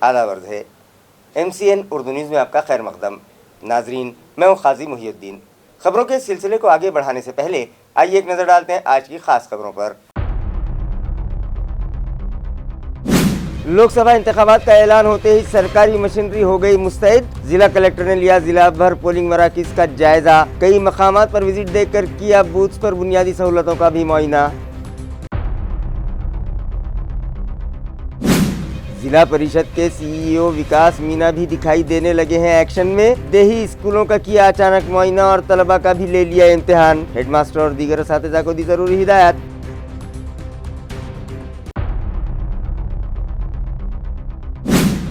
आला वर्द है। MCN Urdu news में आपका खैर मकदम। नाजरीन, मैं हूँ काजी मुहिउद्दीन। खबरों के सिलसिले को आगे बढ़ाने से पहले आइए एक नज़र डालते हैं आज की खास खबरों पर। लोकसभा इंतखाबात का ऐलान होते ही सरकारी मशीनरी हो गई मुस्तैद। जिला कलेक्टर ने लिया जिला भर पोलिंग मराकज का जायजा। कई मकामात पर विजिट देकर किया बूथ पर बुनियादी सहूलतों का भी मुआयना। जिला परिषद के CEO विकास मीना भी दिखाई देने लगे हैं एक्शन में। देही स्कूलों का किया अचानक मुआयना और तलबा का भी ले लिया इम्तिहान। हेडमास्टर और दीगर असातिज़ा को दी जरूरी हिदायत।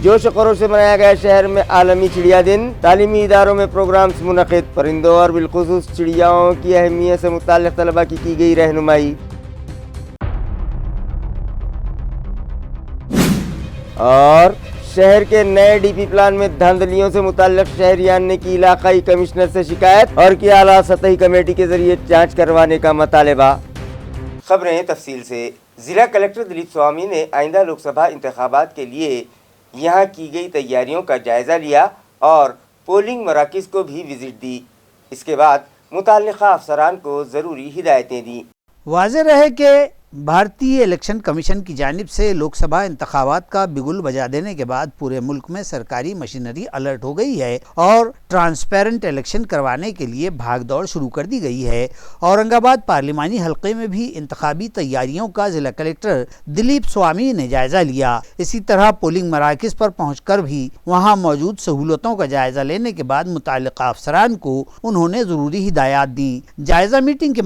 जोश खरोश से मनाया गया शहर में आलमी चिड़िया दिन। तालीमी इदारों में प्रोग्राम्स मुनक़िद। परिंदों और बिलखुसूस चिड़ियाओं की अहमियत से मुताल्लिक़ तलबा की गई रहनुमाई। और शहर के नए DP प्लान में धांधलियों से मुताल्लिक़ शहरियान ने की इलाकाई कमिश्नर से शिकायत और की आला सतही कमेटी के जरिए जांच करवाने का मुतालबा। खबरें तफसील से। जिला कलेक्टर दिलीप स्वामी ने आइंदा लोकसभा इंतखाबात के लिए यहाँ की गई तैयारियों का जायज़ा लिया और पोलिंग मराकज़ को भी विजिट दी। इसके बाद मुताल्लिक़ा अफसरान को ज़रूरी हिदायतें दी। वाज़ेह रहे कि भारतीय इलेक्शन कमीशन की जानिब से लोकसभा इंतखाबात का बिगुल बजा देने के बाद पूरे मुल्क में सरकारी मशीनरी अलर्ट हो गई है और ट्रांसपेरेंट इलेक्शन करवाने के लिए भागदौड़ शुरू कर दी गई है। औरंगाबाद पार्लिमानी हल्के में भी इंतखाबी तैयारियों का जिला कलेक्टर दिलीप स्वामी ने जायजा लिया। इसी तरह पोलिंग मराकज़ पर पहुंचकर भी वहां मौजूद सहूलतों का जायजा लेने के बाद मुताल्लिक़ा अफसरान को उन्होंने ज़रूरी हिदायत दी। जायजा मीटिंग के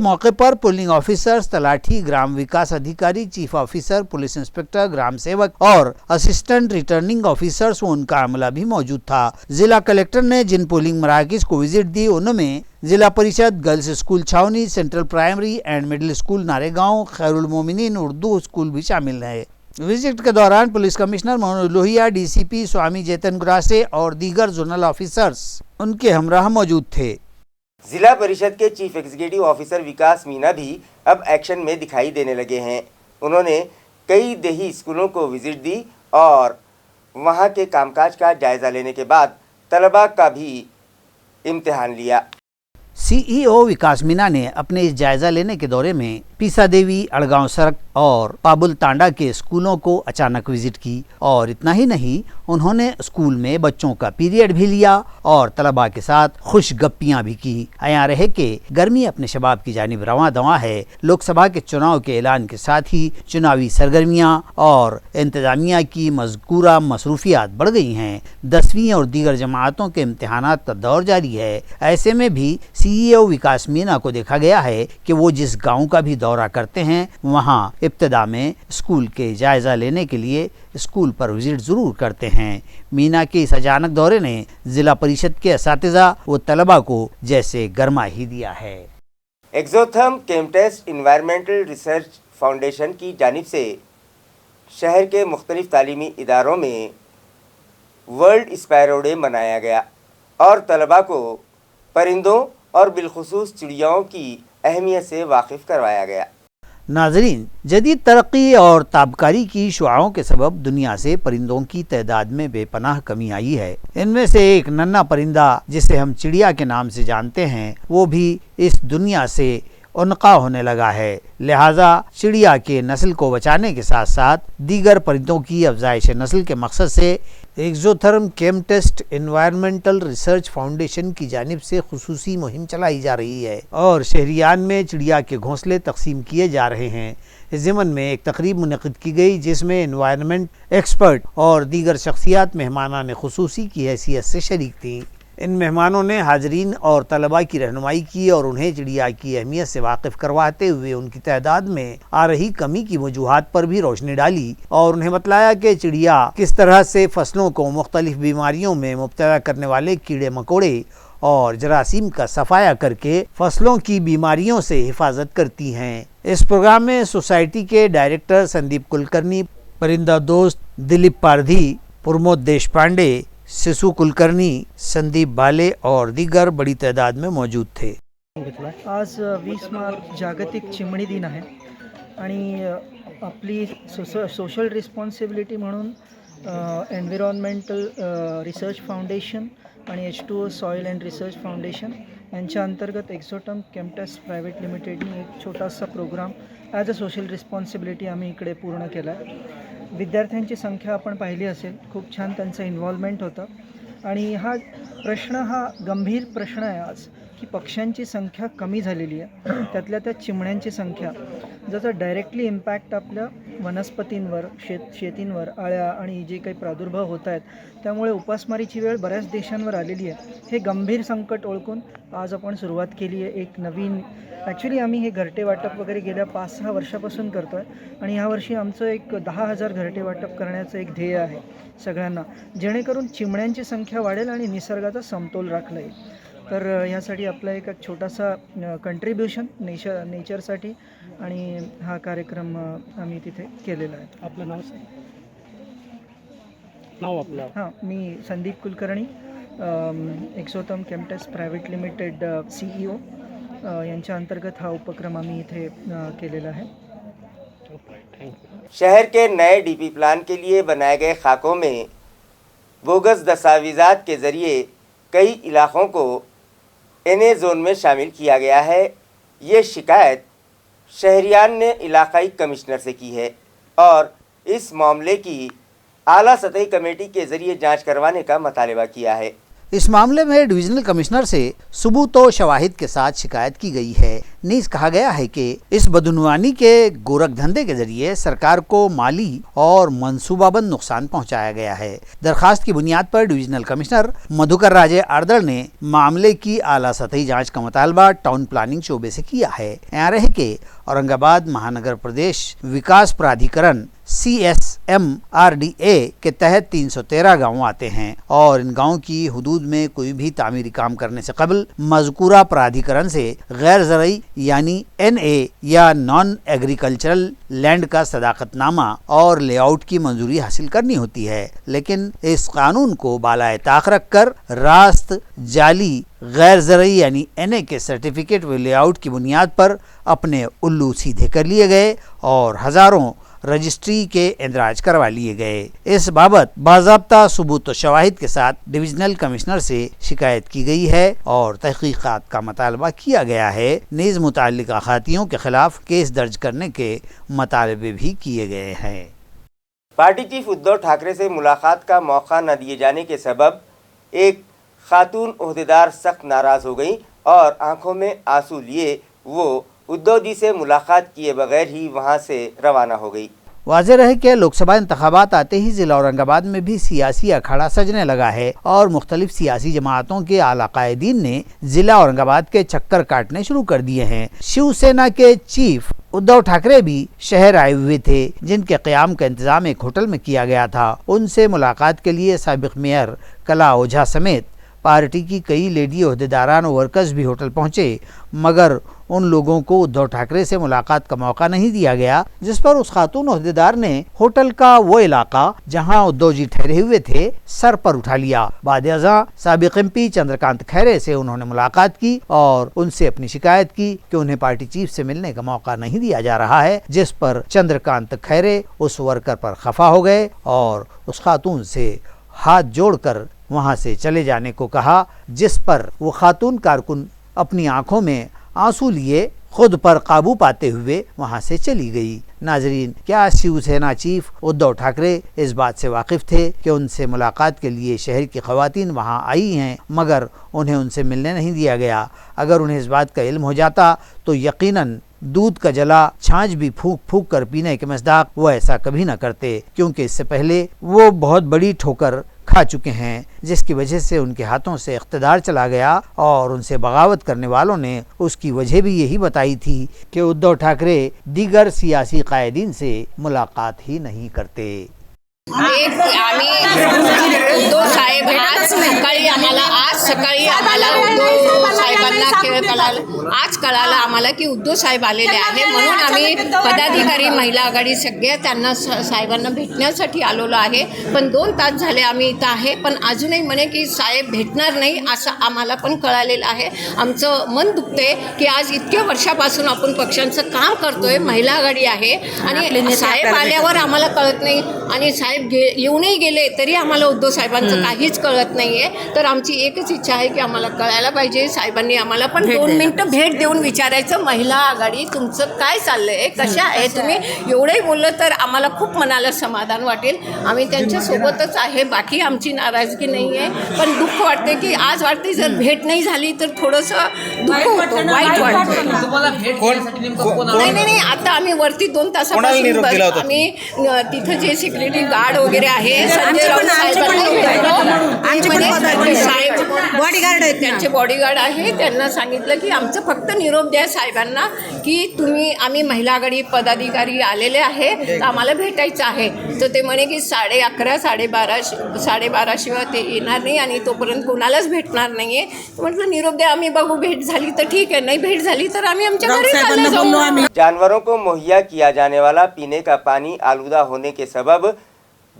मौके पर पोलिंग ऑफिसर्स, तलाठी, ग्राम विकास अधिकारी, चीफ ऑफिसर, पुलिस इंस्पेक्टर, ग्राम सेवक और असिस्टेंट रिटर्निंग ऑफिसर्स व उनका अमला भी मौजूद था। जिला कलेक्टर ने जिन पोलिंग मराकज़ को विजिट दी उनमें Zila Parishad girls school Chhavni, central primary and middle school Naregaon, Khairul Momineen Urdu school भी शामिल है। विजिट के दौरान police commissioner Mohan Lohia, DCP Swami Jaitan Gurase और दीगर जोनल ऑफिसर्स उनके हमराह मौजूद थे। जिला परिषद के चीफ एग्जीक्यूटिव ऑफिसर विकास मीना भी अब एक्शन में दिखाई देने लगे हैं। उन्होंने कई देही स्कूलों को विजिट दी और वहां के कामकाज का जायजा लेने के बाद तलबा का भी इम्तिहान लिया। CEO विकास मीना ने अपने इस जायजा लेने के दौरे में पीसा देवी, अड़गांव सड़क और पाबुल तांडा के स्कूलों को अचानक विजिट की और इतना ही नहीं, उन्होंने स्कूल में बच्चों का पीरियड भी लिया और तलबा के साथ खुश गप्पियां भी की। आया रहे कि गर्मी अपने शबाब की जानिब रवां दवा है। लोकसभा के चुनाव के ऐलान के साथ ही चुनावी सरगर्मियां और इंतजामिया की मज़कूरा मसरूफियात बढ़ गई हैं। 10वीं और दीगर जमातों के इम्तिहानात का दौर जारी है। ऐसे में भी CEO विकास मीना को देखा गया है कि वो जिस गाँव का भी दौरा करते हैं वहाँ इब्तिदा में स्कूल के जायजा लेने के लिए स्कूल पर विजिट जरूर करते हैं। मीना के इस अचानक दौरे ने जिला परिषद के असातिज़ा व तलबा को जैसे गरमा ही दिया है। एक्सोथर्म केमटेस्ट इन्वायरमेंटल रिसर्च फाउंडेशन की जानिब से शहर के मुख्तलिफ तालीमी इदारों में वर्ल्ड स्पैरो डे मनाया गया और तलबा को परिंदों और बिलखुसूस चिड़ियाओं की अहमियत से वाकिफ करवाया गया। नाजरीन, जदीद तरक्की और ताबकारी की शुआओं के सबब दुनिया से परिंदों की तादाद में बेपनाह कमी आई है। इनमें से एक नन्हा परिंदा जिसे हम चिड़िया के नाम से जानते हैं वो भी इस दुनिया से उनका होने लगा है। लिहाजा चिड़िया के नस्ल को बचाने के साथ साथ दीगर परिंदों की अफजाइश नस्ल के मकसद से एक्सोथर्म केमटेस्ट इन्वायरमेंटल रिसर्च फाउंडेशन की जानिब से खुसूसी मुहिम चलाई जा रही है और शहरियान में चिड़िया के घोंसले तकसीम किए जा रहे हैं। इस ज़िमन में एक तकरीब मुनक़िद की गई जिसमें इन्वायरमेंट एक्सपर्ट और दीगर शख्सियात मेहमानान खुसूसी की हैसियत से शरीक थीं। इन मेहमानों ने हाजरीन और तलबा की रहनुमाई की और उन्हें चिड़िया की अहमियत से वाकिफ करवाते हुए उनकी तादाद में आ रही कमी की वजूहात पर भी रोशनी डाली और उन्हें बतलाया कि चिड़िया किस तरह से फसलों को मुख्तलिफ बीमारियों में मुब्तला करने वाले कीड़े मकोड़े और जरासीम का सफाया करके फसलों की बीमारियों से हिफाजत करती हैं। इस प्रोग्राम में सोसाइटी के डायरेक्टर संदीप कुलकर्णी, परिंदा दोस्त दिलीप पारधी, प्रमोद देशपांडे, शिशु कुलकर्णी, संदीप बाले और दीगर बड़ी तादाद में मौजूद थे। आज 20 मार्च जागतिक चिमणी दिन आहे आणि आपली सोशल रिस्पॉन्सिबिलिटी म्हणून एन्व्हिरॉन्मेंटल रिसर्च फाउंडेशन आणि H2O soil and research foundation यांच्या अंतर्गत एक्झोटम केमटेस्ट प्रायव्हेट लिमिटेडनी एक छोटासा programme as a social responsibility आम्ही इकडे पूर्ण केला आहे. विद्यार्थ्यांची संख्या आपण पाहिली असेल, खूप छान त्यांचं इन्व्हॉल्वमेंट होतं. आणि हा गंभीर प्रश्न आहे आज की पक्ष्यांची संख्या कमी झालेली आहे, त्यातल्या त्या चिमण्यांची संख्या, ज्याचा डायरेक्टली इम्पॅक्ट आपल्या वनस्पतींवर, शेतींवर, अळ्या आणि जे काही प्रादुर्भाव होत आहेत त्यामुळे उपासमारीची वेळ बऱ्याच देशांवर आलेली आहे. हे गंभीर संकट ओळखून आज आपण सुरुवात केली आहे एक नवीन. ॲक्च्युली आम्ही हे घरटे वाटप वगैरे गेल्या 5-6 वर्षापासून करतो आहे आणि यावर्षी आमचं एक 10,000 घरटे वाटप करण्याचं एक ध्येय आहे सगळ्यांना, जेणेकरून चिमण्यांची संख्या वाढेल आणि निसर्गाचा समतोल राखला येईल. तर ह्यासाठी आपला एक छोटासा कंट्रीब्युशन नेचरसाठी आणि हा कार्यक्रम आम्ही तिथे केलेला आहे. आपलं नाव आपलं? हां, मी संदीप कुलकर्णी, एक्झोटम केमटेस्ट प्रायव्हेट लिमिटेड CEO यांच्या अंतर्गत हा उपक्रम आम्ही इथे केलेला है. शहर के नए डीपी प्लान के लिए बनाए गए खाकों में बोगस दस्तावेजात के जरिए कई इलाकों को NA जोन में शामिल किया गया है. ये शिकायत शहरियान ने इलाकाई कमिश्नर से की है और इस मामले की आला सतही कमेटी के जरिए जांच करवाने का मुतालबा किया है. इस मामले में डिविजनल कमिश्नर से सुबूत व शवाहिद के साथ शिकायत की गई है. नीज कहा गया है कि इस बदनवानी के गोरख धंधे के जरिए सरकार को माली और मंसूबाबंद नुकसान पहुंचाया गया है. दरखास्त की बुनियाद पर डिविजनल कमिश्नर मधुकर राजे आर्दड़ ने मामले की आला सतही जांच का मुतालबा टाउन प्लानिंग शोबे से किया है. यहाँ रह के औरंगाबाद महानगर प्रदेश विकास प्राधिकरण CSMRDA के तहत 313 गाँव आते हैं और इन गाँव की हुदूद में कोई भी तामीरी काम करने से कबल मज़कूरा प्राधिकरण से गैर ज़रई यानी NA या नॉन एग्रीकल्चरल लैंड का सदाकतनामा और लेआउट की मंजूरी हासिल करनी होती है. लेकिन इस कानून को बालाए ताक रख कर रास्त जाली गैर ज़रई यानी NA के सर्टिफिकेट व लेआउट की बुनियाद पर अपने उल्लू सीधे कर लिए गए और हज़ारों रजिस्ट्री के इंदराज करवा लिए गए. इस बाबत बाज़ाब्ता सबूत व शवाहिद के साथ डिविजनल कमिश्नर से शिकायत की गई है और तहकीकात का मुतालबा किया गया है. नीज़ मुताल्लिका खातियों के खिलाफ केस दर्ज करने के मुतालबे भी किए गए हैं. पार्टी चीफ उद्धव ठाकरे से मुलाकात का मौका न दिए जाने के सबब एक खातून ओहदेदार सख्त नाराज़ हो गई और आंखों में आंसू लिए वो उद्धव जी से मुलाकात किए बगैर ही वहां से रवाना हो गई. वाज़ेह रहे कि लोकसभा इंतखाबात आते ही ज़िला औरंगाबाद में भी सियासी अखाड़ा सजने लगा है और मुख्तलिफ सियासी जमातों के आला कायदीन ने ज़िला औरंगाबाद के चक्कर काटने शुरू कर दिए हैं. शिवसेना के चीफ उद्धव ठाकरे भी शहर आए हुए थे, जिनके क़याम का इंतज़ाम एक होटल में किया गया था. उनसे मुलाकात के लिए साबिक़ मेयर कला ओझा समेत पार्टी की कई लेडी ओहदेदारान और वर्कर्स भी होटल पहुंचे, मगर उन लोगों को उद्धव ठाकरे से मुलाकात का मौका नहीं दिया गया, जिस पर उस खातून ओहदेदार ने होटल का वो इलाका जहां उद्धव जी ठहरे हुए थे सर पर उठा लिया. बाद-ए-अज़ां साबिक़ MP चंद्रकांत खैरे से उन्होंने मुलाकात की और उनसे अपनी शिकायत की कि उन्हें पार्टी चीफ से मिलने का मौका नहीं दिया जा रहा है, जिस पर चंद्रकांत खैरे उस वर्कर पर खफा हो गए और उस खातून से हाथ जोड़कर वहां से चले जाने को कहा, जिस पर वो खातून कारकुन अपनी आंखों में आंसू लिए खुद पर काबू पाते हुए वहां से चली गई. नाजरीन, क्या शिवसेना चीफ उद्धव ठाकरे इस बात से वाकिफ थे कि उनसे मुलाकात के लिए शहर की खवातीन वहां आई हैं, मगर उन्हें उनसे मिलने नहीं दिया गया? अगर उन्हें इस बात का इल्म हो जाता तो यकीनन दूध का जला छाछ भी फूंक फूंक कर पीने के मज़दाक वो ऐसा कभी न करते, क्योंकि इससे पहले वो बहुत बड़ी ठोकर खा चुके हैं, जिसकी वजह से उनके हाथों से इख्तिदार चला गया और उनसे बगावत करने वालों ने उसकी वजह भी यही बताई थी कि उद्धव ठाकरे दीगर सियासी कायदीन से मुलाकात ही नहीं करते. उद्धव साहेब आज सकाळी आम्हाला उद्धव साहेब लोकांना खेळ कळाला, आज कळालं आम्हाला की उद्धव साहेब आलेले आहे. म्हणून आम्ही पदाधिकारी महिला आघाडी सगळे त्यांना साहेबांना भेटण्यासाठी आलेलो आहे. पण 2 तास झाले आम्ही इथं आहे, पण अजूनही म्हणे की साहेब भेटणार नाही असं आम्हाला पण कळालेलं आहे. आमचं मन दुखते की आज इतक्या वर्षापासून आपण पक्षांचं काम करतोय, महिला आघाडी आहे आणि साहेब आल्यावर आम्हाला कळत नाही आणि साहेब येऊनही गेले तरी आम्हाला उद्धव साहेबांचं काहीच कळत नाही आहे. तर आमची एकच इच्छा आहे की आम्हाला कळायला पाहिजे. साहेबांनी आम्हाला पण 2 मिनिटं भेट देऊन विचारायचं, महिला आघाडी तुमचं काय चाललं आहे, कशा आहे तुम्ही, एवढंही बोललं तर आम्हाला खूप मनाला समाधान वाटेल. आम्ही त्यांच्यासोबतच आहे, बाकी आमची नाराजगी नाही आहे. पण दुःख वाटते की आज वाटते जर भेट नाही झाली तर थोडंसं दुःख होतं, वाईट वाटतं. नाही, आता आम्ही वरती 2 तासापासून आम्ही तिथं जे सिक्युरिटी गार्ड वगैरे आहे संजय राऊत साहेब बॉडीगार्ड आहेत, त्यांचे बॉडीगार्ड आहे, त्यांना सांगितलं की आमचं फक्त निरोप द्या साहेबांना की आम्ही महिला आघाडी पदाधिकारी आलेले आहे तर आम्हाला भेटायचं आहे. तर ते म्हणे की 11:30 12:30 शिवाय ते येणार नाही आणि तोपर्यंत कोणालाच भेटणार नाही आहे. म्हटलं निरोप द्या, आम्ही बघू, भेट झाली तर ठीक आहे, नाही भेट झाली तर आम्ही आमच्या घरी चालले जाऊ. जानवरों को मुहैया किया जाने वाला पीने का पानी आलूदा होने के सबब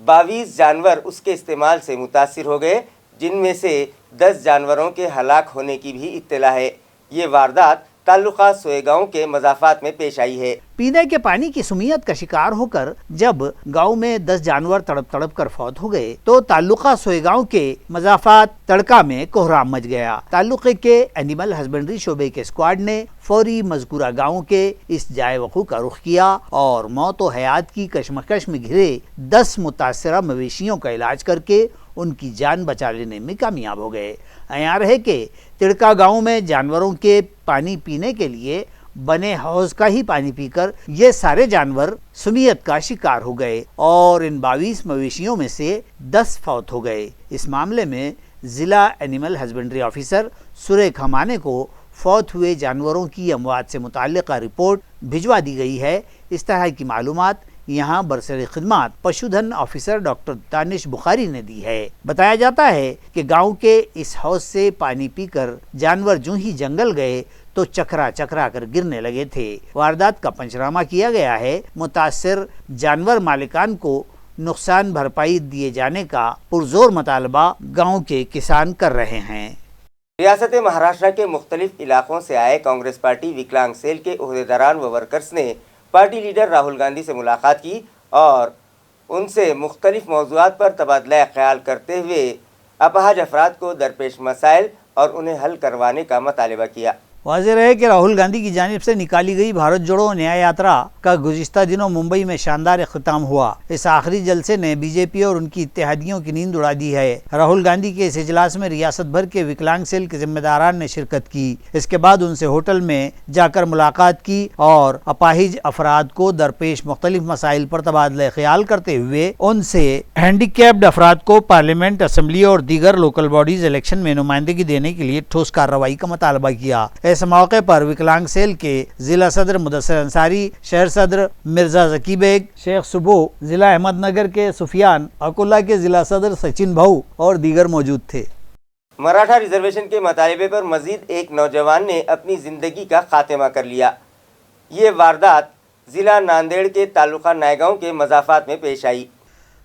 22 जानवर उसके इस्तेमाल से मुतासिर हो गए, जिनमें से 10 जानवरों के हलाक होने की भी इत्तला है। ये वारदात ताल्लुका सोएगांव के मज़ाफ़ात में पेश आई है। पीने के पानी की सुमियत का शिकार होकर जब गांव में 10 जानवर तड़प तड़प कर फौत हो गए तो ताल्लुका सोएगांव के मज़ाफ़ात तड़का में कोहराम मच गया। ताल्लुके के एनिमल हस्बेंड्री शोबे के स्क्वाड ने फौरी मज़कूरा गांव के इस जाए वक़ू का रुख किया और मौत व हयात की कशमकश में घिरे 10 मुतासरा मवेशियों का इलाज करके उनकी जान बचा लेने में कामयाब हो गए। यहाँ रहे कि तिड़का गांव में जानवरों के पानी पीने के लिए बने हौज का ही पानी पीकर ये सारे जानवर सुमियत का शिकार हो गए और इन 22 मवेशियों में से 10 फौत हो गए। इस मामले में ज़िला एनिमल हस्बेंड्री ऑफिसर सुरेख हमाने को फौत हुए जानवरों की अमवात से मुताल्लिक़ा रिपोर्ट भिजवा दी गई है। इस तरह की मालूमात यहाँ बरसरे खिदमत पशुधन ऑफिसर डॉक्टर दानिश बुखारी ने दी है। बताया जाता है कि गांव के इस हौज से पानी पीकर जानवर जो ही जंगल गए तो चकरा चकरा कर गिरने लगे थे। वारदात का पंचनामा किया गया है। मुतासिर जानवर मालिकान को नुकसान भरपाई दिए जाने का पुरजोर मुतालबा गाँव के किसान कर रहे हैं। रियासत महाराष्ट्र के मुख्तलिफ इलाकों से आए कांग्रेस पार्टी विकलांग सेल के ओहदेदारान व वर्कर्स ने पार्टी लीडर राहुल गांधी से मुलाकात की और उनसे मुख्तलिफ मौज़ूआत पर तबादला ख्याल करते हुए अपाहज अफराद को दरपेश मसाइल और उन्हें हल करवाने का मुतालबा किया। वाज़ेह है कि राहुल गांधी की जानिब से निकाली गई भारत जोड़ो न्याय यात्रा का गुज़िश्ता दिनों मुंबई में शानदार इख्तिताम हुआ। इस आखिरी जलसे ने बीजेपी और उनकी इत्तेहादियों की नींद उड़ा दी है। राहुल गांधी के इस इजलास में रियासत भर के विकलांग सेल के जिम्मेदारान ने शिरकत की। इसके बाद उनसे होटल में जाकर मुलाकात की और अपाहिज अफराद को दरपेश मुख्तलिफ मसाइल पर तबादला ख्याल करते हुए उनसे हैंडीकैप्ड अफराद को पार्लियामेंट, असम्बली और दीगर लोकल बॉडीज इलेक्शन में नुमाइंदगी देने के लिए ठोस कार्रवाई का मुतालबा किया। इस मौके पर विकलांग सेल के जिला सदर मुदस्सिर अंसारी, शहर सदर मिर्जा जकी बेग, शेख सुबो, जिला अहमदनगर के सुफियान, अकोला के जिला सदर सचिन भाऊ और दीगर मौजूद थे। मराठा रिजर्वेशन के मुतालबे पर मजीद एक नौजवान ने अपनी ज़िंदगी का खात्मा कर लिया। ये वारदात ज़िला नांदेड़ के तालुका नायगांव के मज़ाफ़ात में पेश आई।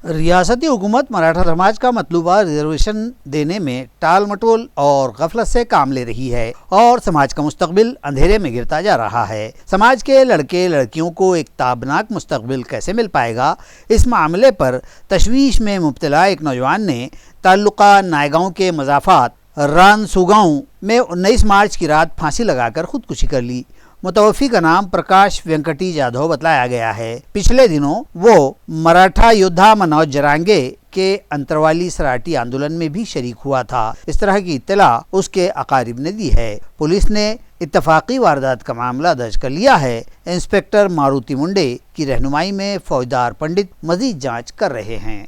रियासती हुकूमत मराठा समाज का मतलूबा रिजर्वेशन देने में टाल मटोल और गफलत से काम ले रही है और समाज का मुस्तकबिल अंधेरे में गिरता जा रहा है। समाज के लड़के लड़कियों को एक ताबनाक मुस्तकबिल कैसे मिल पाएगा, इस मामले पर तशवीश में मुब्तला एक नौजवान ने ताल्लुका नायगांव के मज़ाफ़ात रानसुगांव में 19 मार्च की रात फांसी लगाकर खुदकुशी कर ली। मुतवफ़ी का नाम प्रकाश वेंकटी जाधव बतलाया गया है। पिछले दिनों वो मराठा योद्धा मनोज जरांगे के अंतरवाली सराठी आंदोलन में भी शरीक हुआ था। इस तरह की इत्तला उसके अकारिब ने दी है। पुलिस ने इत्तफाकी वारदात का मामला दर्ज कर लिया है। इंस्पेक्टर मारुति मुंडे की रहनुमाई में फौजदार पंडित मजीद जाँच कर रहे हैं।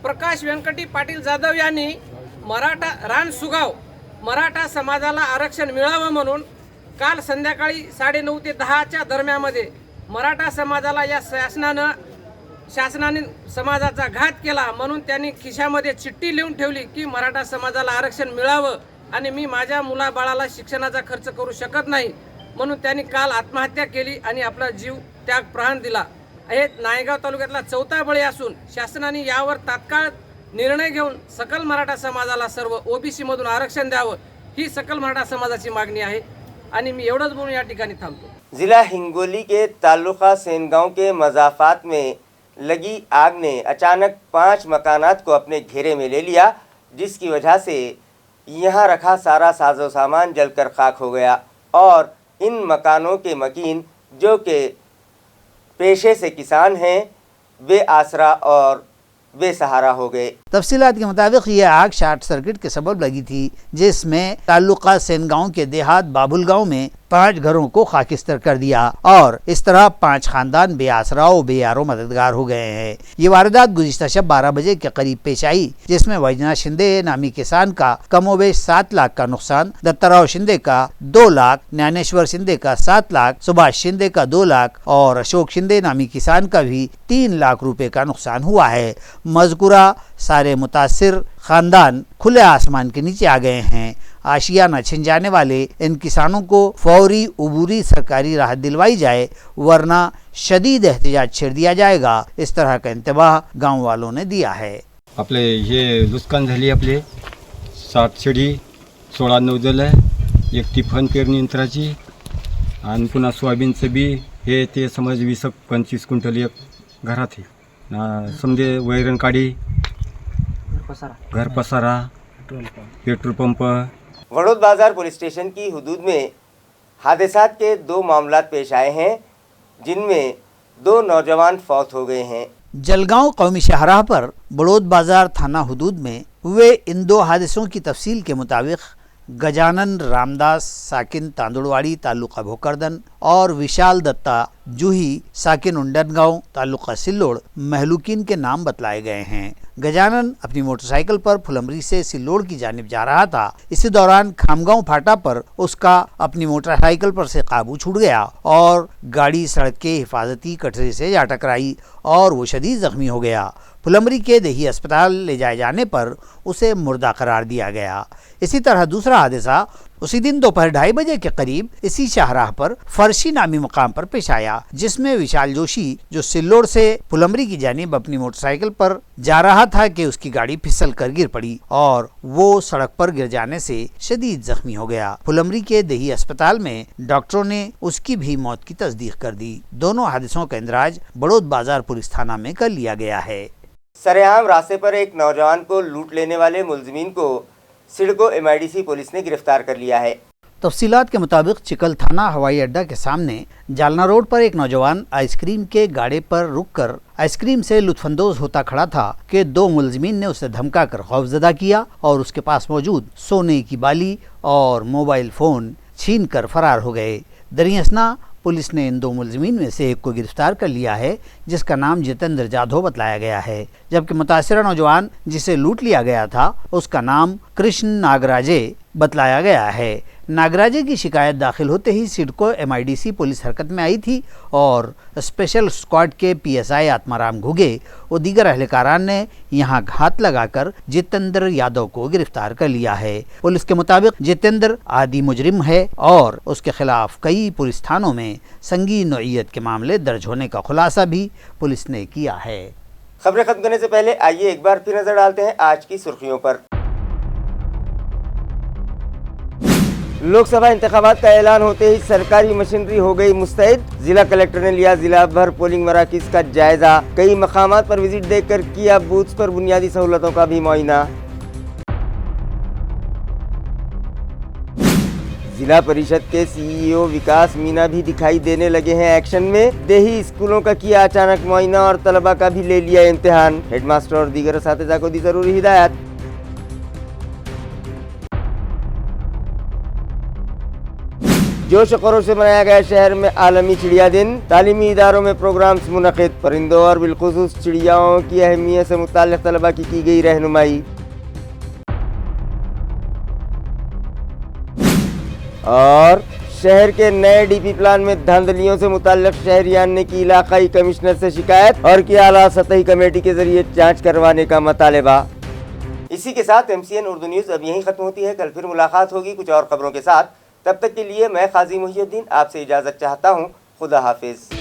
प्रकाश व्यंकटी पाटील जाधव यांनी रानसुगाव मराठा समाजाला आरक्षण मिळावं म्हणून काल संध्याकाळी 9:30 ते 10च्या दरम्यामध्ये मराठा समाजाला या शासनाने समाजाचा घात केला म्हणून त्यांनी खिशामध्ये चिठ्ठी लिहून ठेवली की मराठा समाजाला आरक्षण मिळावं आणि मी माझ्या मुलाबाळाला शिक्षणाचा खर्च करू शकत नाही, म्हणून त्यांनी काल आत्महत्या केली आणि आपला जीव त्याग प्राण दिला. हे नायगाव तालुक्यातला 4था बळी असून शासनाने यावर तात्काळ निर्णय घेऊन सकल मराठा समाजाला सर्व ओबीसी मधून आरक्षण द्यावं ही सकल मराठा समाजाची मागणी आहे. आणि मी एवढंच बोलून या ठिकाणी थांबतो. जिला हिंगोली के तालुका सेनगांव के मजाफात में लगी आग ने अचानक 5 मकानात को अपने घेरे में ले लिया, जिसकी वजह से यहाँ रखा सारा साजो सामान जलकर खाक हो गया और इन मकानों के मकीन जो कि पेशे से किसान हैं वे आसरा और बेसहारा हो गए। तफसीलात के मुताबिक ये आग शार्ट सर्किट के सबब लगी थी, जिसमें ताल्लुका सेनगांव के देहात बाबुल गांव में 5 घरों को खाकिस्तर कर दिया और इस तरह 5 खानदान बेआसरा व बेयारो मददगार हो गए हैं। ये वारदात गुज़िश्ता शब 12 बजे के करीब पेश आई, जिसमें वैजनाथ शिंदे नामी किसान का कमोबेश 7 लाख का नुकसान, दत्ताराव शिंदे का 2 लाख, ज्ञानेश्वर शिंदे का 7 लाख, सुभाष शिंदे का 2 लाख और अशोक शिंदे नामी किसान का भी 3 लाख रुपए का नुकसान हुआ है। मज़कूरा सारे मुतासिर खानदान खुले आसमान के नीचे आ गए हैं। आशियाना छिन जाने वाले इन किसानों को फौरी उबूरी सरकारी राहत दिलवाई जाए, वरना शदीद एहतिजाज छेड़ दिया जाएगा। इस तरह का इंतबाह गांव वालों ने दिया है। आपले हे नुकसान झाली, आपले 7 शेळी, 16 नौजल, 1 टिफन पेरणी यंत्राची आणि पुन्हा सोयाबीनचं बी हे ते समज 20-25 क्विंटल एक घरात आहे. समजे वैरण काडी, घर पसारा, पेट्रोल पंप। वडोद बाजार पुलिस स्टेशन की हुदूद में हादसात के 2 मामलात पेश आए हैं, जिनमें 2 नौजवान फौत हो गए हैं। जलगांव कौमी शाहराह पर बड़ौद बाजार थाना हुदूद में हुए इन 2 हादसों की तफसील के मुताबिक गजानन रामदास साकिन तांदुड़वाड़ी तालुका भोकरदन और विशाल दत्ता जूही साकिन उंडनगांव तालुका सिल्लोड़ महलूकिन के नाम बतलाए गए हैं। गजानन अपनी मोटरसाइकिल पर फुलमरी से सिल्लोड़ की जानिब जा रहा था। इसी दौरान खामगांव फाटा पर उसका अपनी मोटरसाइकिल पर से काबू छूट गया और गाड़ी सड़क के हिफाजती कटरे से जा टकराई और वो शदीद जख्मी हो गया। फुलमरी के देही अस्पताल ले जाए जाने पर उसे मुर्दा करार दिया गया। इसी तरह दूसरा हादसा उसी दिन दोपहर 2:30 बजे के करीब इसी शाहराह पर फर्शी नामी मकाम पर पेश आया, जिसमें विशाल जोशी जो सिल्लोड़ से फुलमरी की जानिब अपनी मोटरसाइकिल पर जा रहा था कि उसकी गाड़ी फिसल कर गिर पड़ी और वो सड़क पर गिर जाने से शदीद जख्मी हो गया। फुलमरी के देही अस्पताल में डॉक्टरों ने उसकी भी मौत की तस्दीक कर दी। दोनों हादसों का इंदराज बड़ौद बाजार पुलिस थाना में कर लिया गया है। सरेआम रास्ते पर एक नौजवान को लूट लेने वाले मुलजिमीन को सिडको MIDC पुलिस ने गिरफ्तार कर लिया है। तफसीलात के मुताबिक चिकल थाना हवाई अड्डा के सामने जालना रोड पर एक नौजवान आइसक्रीम के गाड़े पर रुककर आइसक्रीम से लुत्फानंदोज होता खड़ा था कि 2 मुलजिमीन ने उसे धमकाकर खौफजदा किया और उसके पास मौजूद सोने की बाली और मोबाइल फ़ोन छीन कर फरार हो गए। दरियासना पुलिस ने इन 2 मुलजिमीन में से एक को गिरफ्तार कर लिया है, जिसका नाम जितेंद्र जाधव बतलाया गया है, जबकि मुतासिरा नौजवान जिसे लूट लिया गया था उसका नाम कृष्ण नागराजे बतलाया गया है। नागराजे की शिकायत दाखिल होते ही सिडको MIDC पुलिस हरकत में आई थी और स्पेशल स्क्वाड के PSI आत्माराम घुगे और दीगर अहलकारान ने यहां घात लगाकर जितेंद्र यादव को गिरफ्तार कर लिया है। पुलिस के मुताबिक जितेंद्र आदि मुजरिम है और उसके खिलाफ कई पुलिस थानों में संगीन नौइयत के मामले दर्ज होने का खुलासा भी पुलिस ने किया है। खबरें खत्म करने से पहले आइए एक बार फिर नजर डालते हैं आज की सुर्खियों पर। लोकसभा इंतखाबात का ऐलान होते ही सरकारी मशीनरी हो गई मुस्तैद। जिला कलेक्टर ने लिया जिला भर पोलिंग मराकज का जायजा। कई मकामात पर विजिट देकर किया बूथ्स पर बुनियादी सहूलतों का भी मुआयना। जिला परिषद के CEO विकास मीना भी दिखाई देने लगे हैं एक्शन में। देही स्कूलों का किया अचानक मुआयना और तलबा का भी ले लिया इम्तिहान। हेडमास्टर और दीगर असातिज़ा को दी जरूरी हिदायत। जोश खरोश से मनाया गया शहर में आलमी चिड़िया दिन। तालीमी इदारों में प्रोग्राम्स मुनक़िद। परिंदों और बिलखुसूस चिड़ियाओं की अहमियत से मुताल्लिक़ तलबा की गई रहनुमाई। और शहर के नए DP प्लान में धांधलियों से मुताल्लिक़ शहरियान ने की इलाकाई कमिश्नर से शिकायत और किया आला सतही कमेटी के जरिए जांच करवाने का मुतालबा। इसी के साथ MCN उर्दू न्यूज़ अब यहीं ख़त्म होती है। कल फिर मुलाकात होगी कुछ और ख़बरों के साथ। तब तक के लिए मैं काजी मुहियुद्दीन आपसे इजाज़त चाहता हूँ। खुदा हाफिज़।